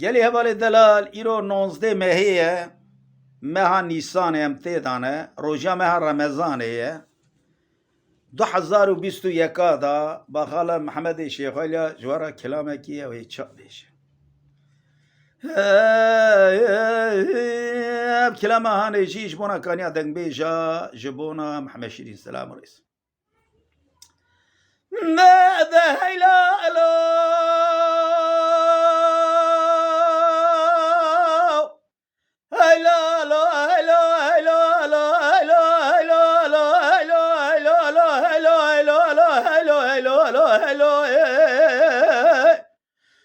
گلی هوالی دلال ایرو 19 مهیه مها نیسان امتدانه روژا مها رمضانه 2021 دا با خاله محمد شیخوالیا جوارا کلامه کیه و چا بیشه کلامه هانه جیش بونا کانیا دنگ بیشا جبونا محمد شیرین سلام رئیس ماذا هيلا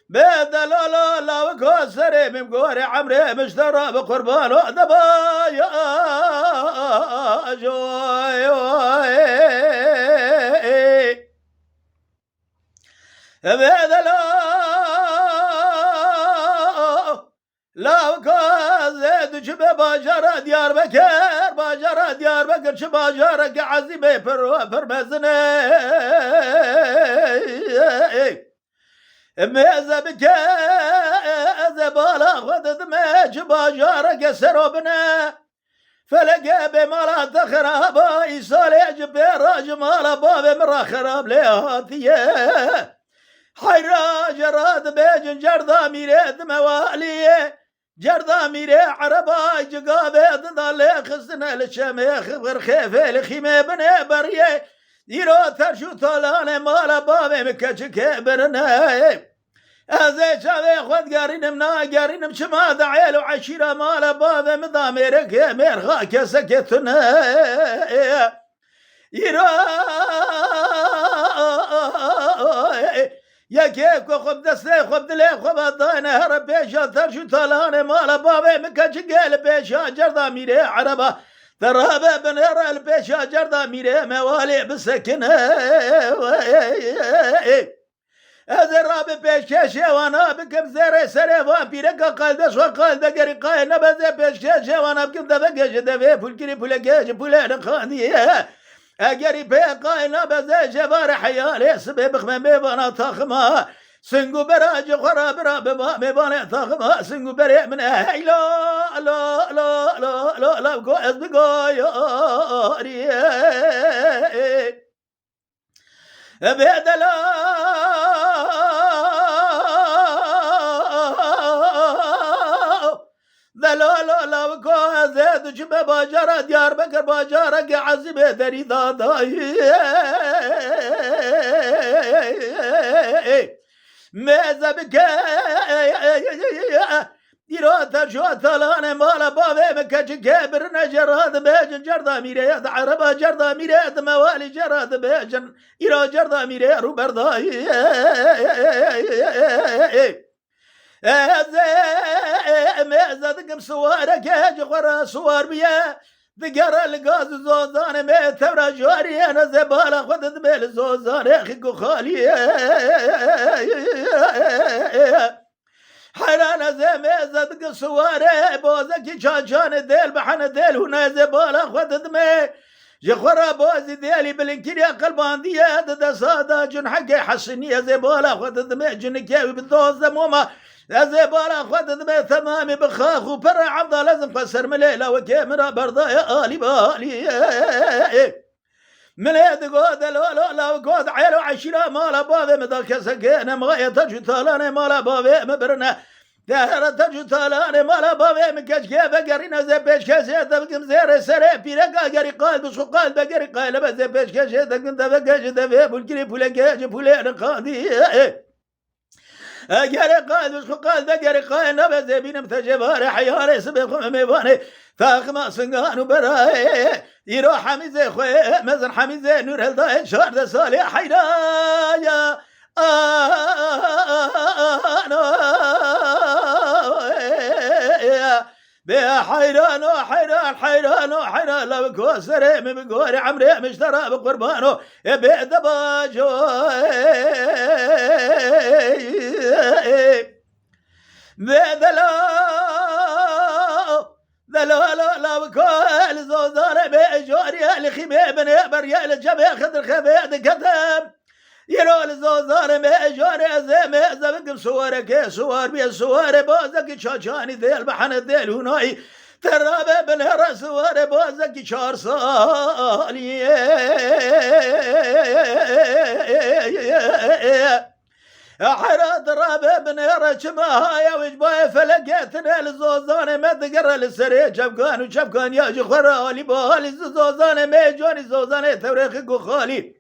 بدل لا وكسر من قوري عمري مشترى بقربان ذبايا جوي بدل لا وكزد جب باجر ديار بكر شباجر قعزي بفر مزني ميزة بكازة بالا غدد ماج باجارك سروبنا فلقى بمالا تخرابا يسالي جبير جمالا باب مرا خراب ليهاتيه حيراج راد بيجن جردا ميريد مواليه جردا ميري عربا جقابي ضلي خسنا للشميخ غرخيفي لخيمي بني بريه يرو ترشو طالاني مالا بابي مكتش كبرنا ازي شافي خود قارينم شما دعيل وعشيرة مالا بابي مضاميرك ميرخا كسكتنا يرو يا كيف خب دستي خب دلي خب الضاينة هرب بيشا ترشو طالاني مالا بابي مكتش قال بيشا جردا ميري عربا ترابا بنير البيشا جردا ميري موالي بسكنه هذا رابي بيشكشي وانا بكم زيري سري وامبيرك قلدش وقلد قري قاي نبذ بيشكشي وانا بكم دبقش دبي بولكري بولكش بولان خاندي اقري بي قاي نبذ جبار حيالي سبب خمامي وانا طاخما سنگو براج خرا برا ببانه طاخما سنگو بري من هاي لا لا لا لا لا لا قو از بقاياري بدلا لا لا وكو زيد جب باجر ديار بكر باجر قعزب دري داداي ماذا بك يرو ترجو ثلان مال بابي مكج كبر نجراد بيجن جردا ميريات عربا جردا ميريات موالي جراد بيجن يرو جردا ميري رو برداي ماذا دقم سوارك جغرا سوار بيا ذكر القاز زوزان ما تبرا جاري انا زباله خدت بيل زوزان اخي خالي حرانا زي ميزة دق سواره بوزكي شاشان ديل بحن ديل هنا زباله خدت مي جخورا بوزي ديلي بلنكيريا قلبان ديا دا صادا جن حقي حسنية زباله خدت مي جنكيوي بالدوز موما زباله خدت مي ثمامي بخاخ وبرا عبدا لازم قسر مليلة وكاميرا برضا يا آلي بالي مليد قود لا قود عيلو عشيرة مالا بابي مداك سكينة مغاية تجو طالاني مالا بابي مبرنا دهرة تجو طالاني مالا بابي مكاش كيفا قرينا زي بيش كاسي دبقم زيري سري بيرقا قري قال بسخو قال بقري قال لبا زي بيش كاسي دبقم دبقاش دبي بولكري بولكاش بولين قاضي قري قال بسخو قال بقري قال لبا زي بينم تجباري حياري سبيخم ميباني فاخما سنغانو براي يرو حميزة خوي مزن حميزة نور هلدا شهر ده صالح حيرايا بيا حيرانو حيران لو كوسري من بقوري عمري مشترى بقربانو بيع دباجو بدلا لا وكل زوزار بيجوري الخيمة بني بريا الجبه خضر خبيد قدم يرول زوزان ميجان زمي زبقم سوارك سوار بي سوار بازك شاشاني ذيل بحن ذيل هناي ترابه بنهر سوار بازك شار صالي حراد رابه بنهر شماهايا وجباي فلقيتنا الزوزان ما تقرر للسري شبكان وشبكان يا جخرالي بالي زوزان ميجاني زوزان توريخ خالي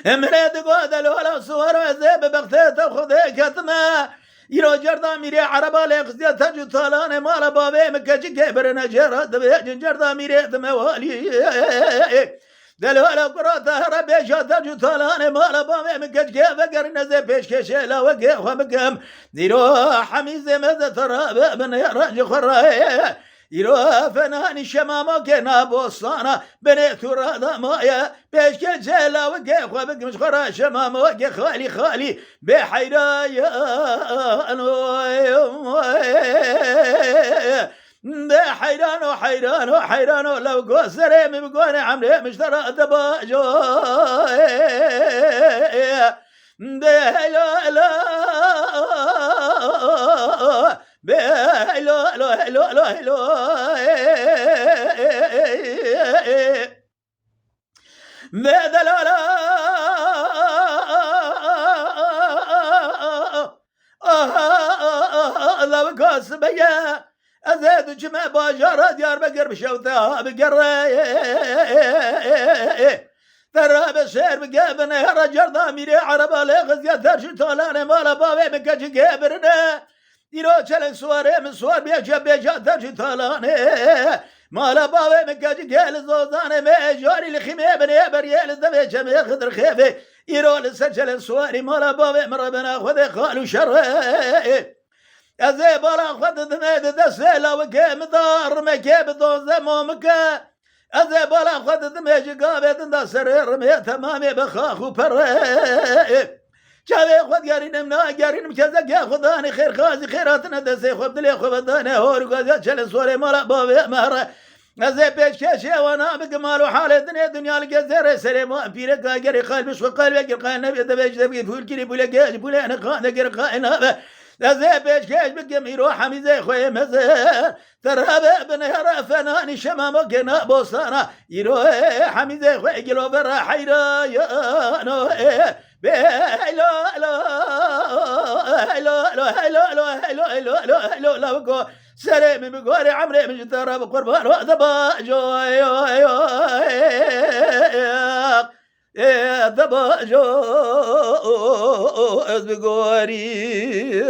امرد قادل ولا صور وزيب بغتيت وخذي كتما يرو جردا ميري عربا لقصدي تجو طالان مالا بابي مكجي كبرنا جرد بيجن جردا ميري دموالي دلولا قراتا هربي شا تجو طالان مالا بابي مكجي كبرنا زي بيش كشيلا وقي ومقام يرو حميزي ماذا ترى من يراج خراي يرو فناني شماما كنا بوصانا بنيت رادا مايا بيش كجيلا وقي ومقام خرا شماما وقي خالي خالي بحيرايا حيران وحيران وحيران لو قصري مبقوني عمري مشترى دباجو بهلو لا بهلو لا هلو لا هلو بدلولا لو قصبيا أزيد جمع باجارة ديار بقر بشوتها بقر ترى بشير بقابنا يا رجل ضاميري عربا لغز يترشي طالاني مالا بابي مكاجي قابرنا يرو چلن سواري من سوار بيجا بيجا ترشي طالاني مالا بابي مكاجي قال زوزاني ميجاري لخيمي بني بريال الدبي جميع خضر خيفي يرو لسجلن سواري مالا بابي مربنا خذي خالو شري ازي بالا خد دميد دسيلا وكيم دار مكيب دون زمومك ازي بالا خد دميج قابد دا سرير مي تمامي بخاخو بري جاوي خد قارين منا قارين مكزك يا خداني خير خازي خيراتنا دسي خد لي خبداني هور قازي شل سوري مالا بابي مهر ازي بيش كشي وانا بقمالو حالي دنيا القزير سليم بيرك قاري قال بش وقال بقر قال نبي دبيش دبي فول كلي بولا قاج بولا انا قال قر قال زي بيش كيش بقم يروح حميزي خوي مزه ترى بنهر فناني شمامو كنا بوصانا يروح حميزي خوي قلو برا حيرا يا نو بهلو لو هلو لو هلو لو هلو هلو لو هلو لو سلامي بقوري عمري من جدارة بقربان وذبا جوي ذبا جو بقوري